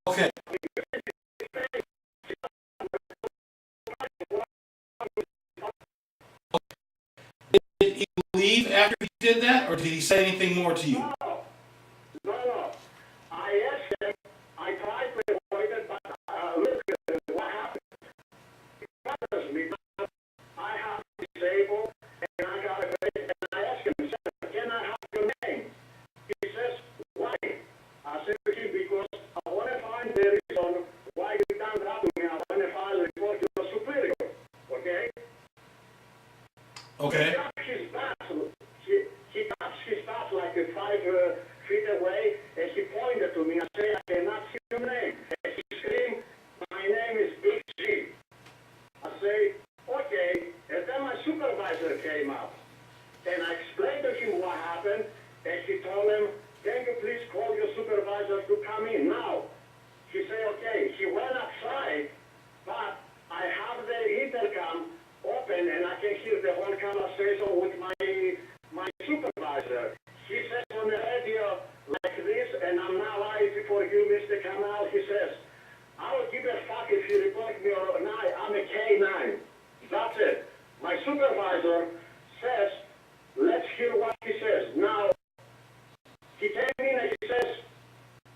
Okay. Did he leave after he did that, or did he say anything more to you? No. I asked him, I tried to avoid it, but look at what happened. He bothers me. I have disabled, and I got a break, and I asked him, can I have your name? He says, why? I said to him, because I want to find the reason why you done that to me. I want to file a report to the superior, okay? Okay. She stopped like 5 feet away, and she pointed to me and said, I cannot see your name. And she screamed, my name is Big G. I say, okay. And then my supervisor came up, and I explained to him what happened, and she told him, can you please call your supervisor to come in now? She said, okay. She went outside, but I have the intercom open, and I can hear the whole conversation with my supervisor. He says on the radio like this, and I'm not lying for you, Mr. Kamal. He says, I will give a fuck if you report me or not. I'm a K9. That's it. My supervisor says, let's hear what he says. Now, he came in and he says,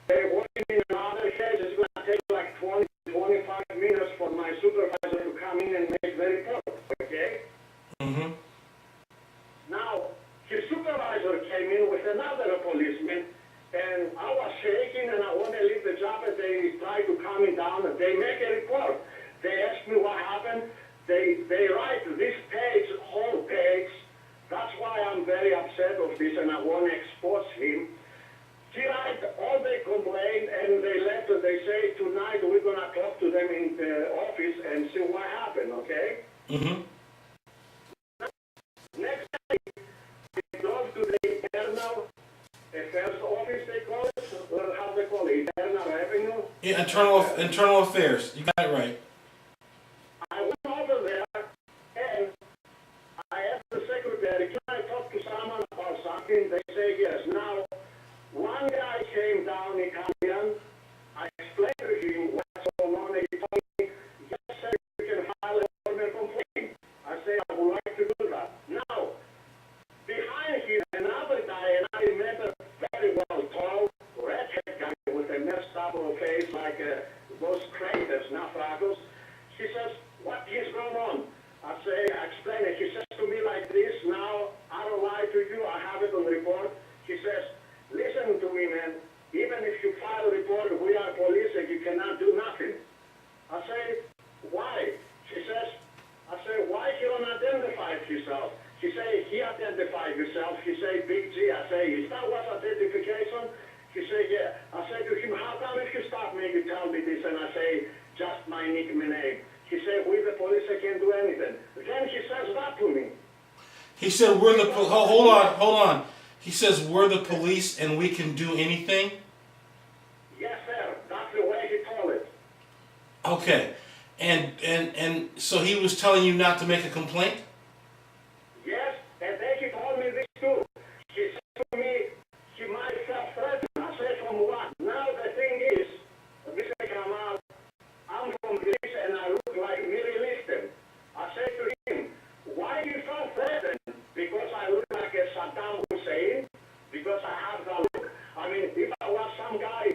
they're working in another case. It's going to take like 20, 25 minutes for my supervisor to come in and make the report. Okay? Mm-hmm. Now, his supervisor came in with another policeman, and I was shaking and I want to leave the job, and they tried to calm me down, and they make a report. They asked me what happened. They write this page, whole page. That's why I'm very upset of this, and I want to expose him. He write all they complained, and they left, and they say, tonight we're going to talk to them in the office and see what happened, okay? Mm-hmm. Next day, we drove to the internal affairs office, they call it, or how they call it, internal revenue. Yeah, internal affairs. You got it right. I went over there, and I asked the secretary, can I talk to someone about something? They say yes. Now, one guy came down in Italian. I explained to him what's going on, and he told me, yes, sir, you can file a formal complaint. I say, I would like to do that. Now, behind him, another guy, and I remember very well, tall, redhead guy with a messed up face like those craters, not freckles. He says, what is going on? I say, I explain it. He says to me like this, now, I don't lie to you, I have it on report. He says, listen to me, man. Even if you file a report, we are police and you cannot do nothing. I say, why? I say, why he don't identify himself? He say, he identified himself. He say, Big G. I say, is that what identification? He say, yeah. I say to him, how come if you stop me, you tell me this? And I say, just my nickname. He say, we the police, I can't do anything. Then he says that to me. He said, we're the hold on. He says, we're the police and we can do anything? Yes, sir. That's the way he told it. Okay. And so he was telling you not to make a complaint? Yes, and then he told me this too. He said to me, he might self-threaten. I said, from what? Now the thing is, Mr. Kamal, I'm from Greece and I look like Miri Listen. I said to him, why you self-threaten? Because I look like a Saddam Hussein? Because I have that look? I mean, if I was some guy,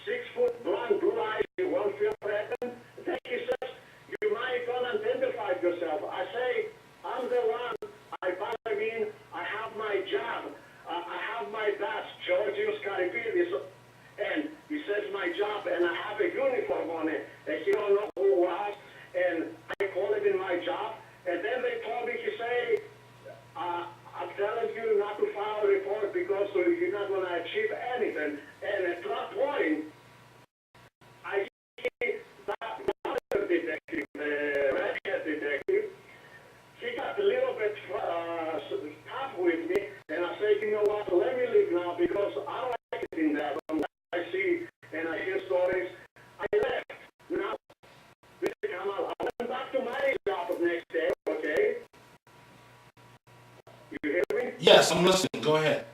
6 foot, blonde, blue eyes, you won't feel threatened? Then he says, you might unidentified yourself. I say, I'm the one. I mean, I have my job. I have my badge, Georgios Karipidis, and he says my job, and I have a uniform on it, and he don't know who was, and I call it in my job, and then they told me, he say, I'm telling you not to file a report because you're not going to achieve anything, and at that point, I see that other detective, the redhead detective, he got a little bit tough with me, and I said, you know what, let me leave now because I don't like it in there. From what I see and I hear stories, I left. Now, Mr. Kamal, I went back to my job the next day, okay? You hear me? Yes, I'm listening. Go ahead.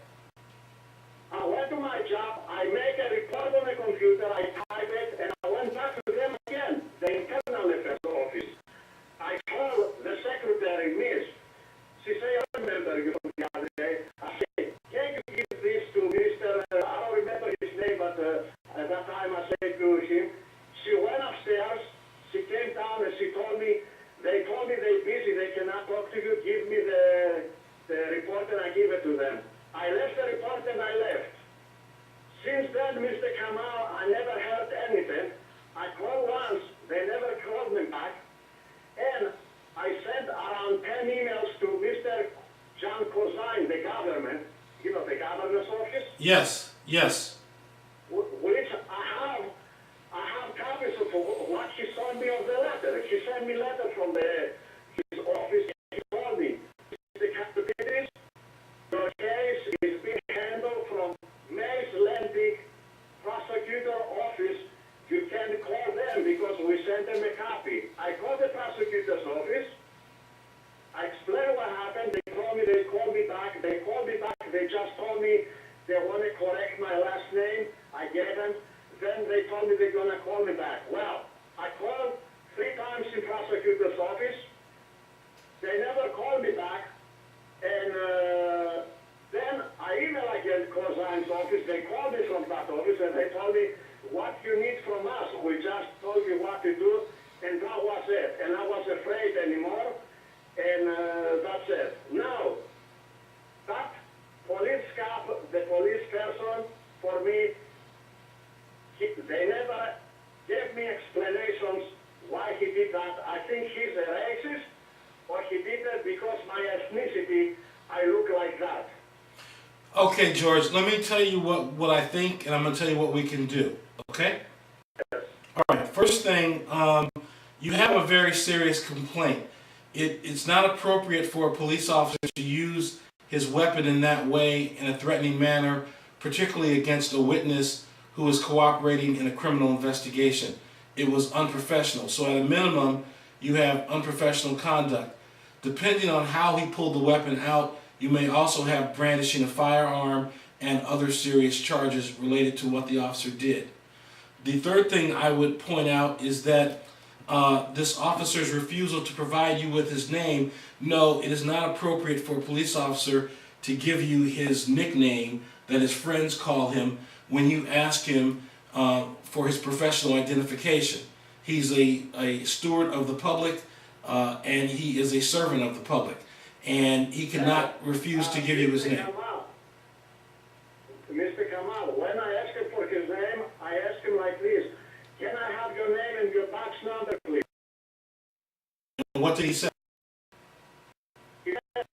I went to my job, I make a report on the computer, I type it, and I left the report and I left. Since then, Mr. Kamal, I never heard anything. I called once, they never called me back. And I sent around 10 emails to Mr. John Kozine, the government, you know, the governor's office. Yes, yes. Which I have copies of what he sent me of the letter. He sent me a letter from his office. He told me, Mr. Captain, your case is being handled from Mays Landing prosecutor office. You can call them because we sent them a copy. I called the prosecutor's office. I explained what happened. They told me they called me back. They called me back. They just told me they want to correct my last name. I gave them. Then they told me they're going to call me back. Well, I called 3 times in prosecutor's office. They never called me back. And then I emailed again Cozine's office. They called me from that office and they told me, what you need from us. We just told you what to do. And that was it. And I wasn't afraid anymore. And that's it. Now, that police cop, the police person, for me, they never gave me explanations why he did that. I think he's a racist, or he did it because my ethnicity, I look like that. Okay, George, let me tell you what I think, and I'm going to tell you what we can do, okay? Yes. All right, first thing, you have a very serious complaint. It's not appropriate for a police officer to use his weapon in that way, in a threatening manner, particularly against a witness who is cooperating in a criminal investigation. It was unprofessional. So at a minimum, you have unprofessional conduct. Depending on how he pulled the weapon out, you may also have brandishing a firearm and other serious charges related to what the officer did. The third thing I would point out is that this officer's refusal to provide you with his name, no, it is not appropriate for a police officer to give you his nickname that his friends call him when you ask him for his professional identification. He's a steward of the public and he is a servant of the public. And he cannot refuse to give you his name. Mr. Kamal, when I ask him for his name, I ask him like this, can I have your name and your box number, please? And what did he say? He said,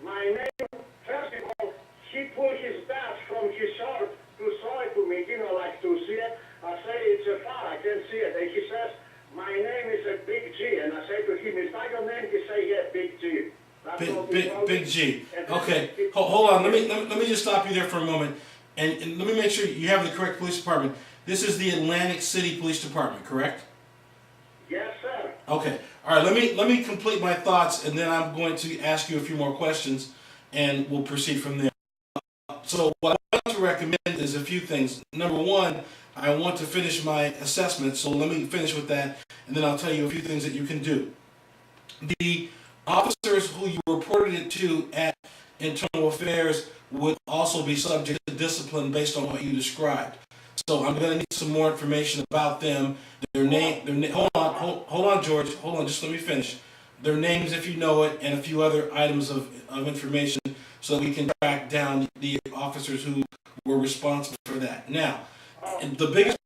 my name, first of all, he pulled his badge from his shirt to show it to me, you know, like to see it. I say, it's a far, I can't see it. And he says, my name is a Big G. And I say to him, is that your name? He say, yeah, Big G. Big G. Okay, hold on. Let me just stop you there for a moment, and let me make sure you have the correct police department. This is the Atlantic City Police Department, correct? Yes, sir. Okay. All right. Let me complete my thoughts, and then I'm going to ask you a few more questions, and we'll proceed from there. So what I want to recommend is a few things. Number one, I want to finish my assessment, so let me finish with that, and then I'll tell you a few things that you can do. The officers who you reported it to at Internal Affairs would also be subject to discipline based on what you described. So I'm going to need some more information about them. Their name, hold on, George. Hold on, just let me finish. Their names, if you know it, and a few other items of information so we can track down the officers who were responsible for that. Now, the biggest